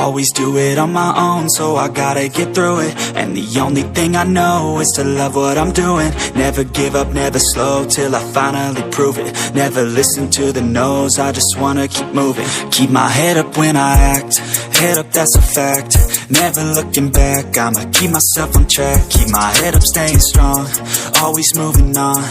Always do it on my own, so I gotta get through it. And the only thing I know is to love what I'm doing. Never give up, never slow, till I finally prove it. Never listen to the no's, I just wanna keep moving. Keep my head up when I act, head up, that's a fact. Never looking back, I'ma keep myself on track. Keep my head up, staying strong, always moving on.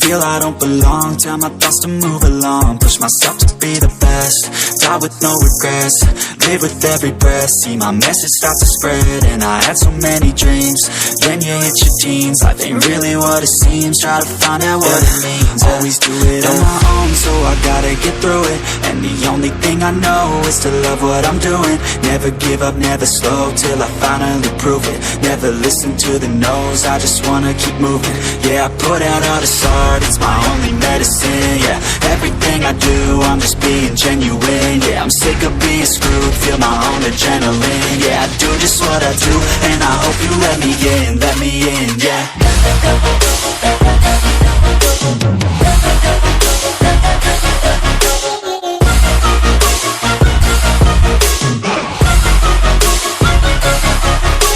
Feel I don't belong, tell my thoughts to move along. Push myself to be the best, die with no regrets. Live with every breath, see my message start to spread. And I had so many dreams, then you hit your teens. Life ain't really what it seems, try to find out what it means. Always do it on my own, so I gotta get through it. And the only thing I know is to love what I'm doing. Never give up, never slow, till I finally prove it. Never listen to the no's, I just wanna keep moving. Yeah, I put out all this art, it's my only medicine. Yeah, everything I do, I'm just being genuine. Yeah, I'm sick of being screwed, feel my own adrenaline. Yeah, I do just what I do, and I hope you let me in, yeah.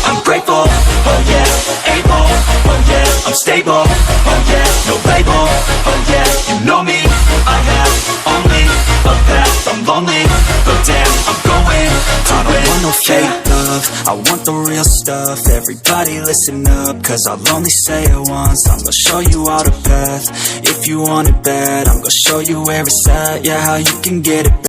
I'm grateful, oh yeah, able, oh yeah, I'm stable, oh yeah, no label, oh yeah, you know me, I have only a path, I'm lonely, but damn, I'm going to win. I don't want no fake love, I want the real stuff. Everybody listen up, cause I'll only say it once. I'm gonna show you all the path, if you want it bad, I'm gonna show you where it's at, yeah, how you can get it back.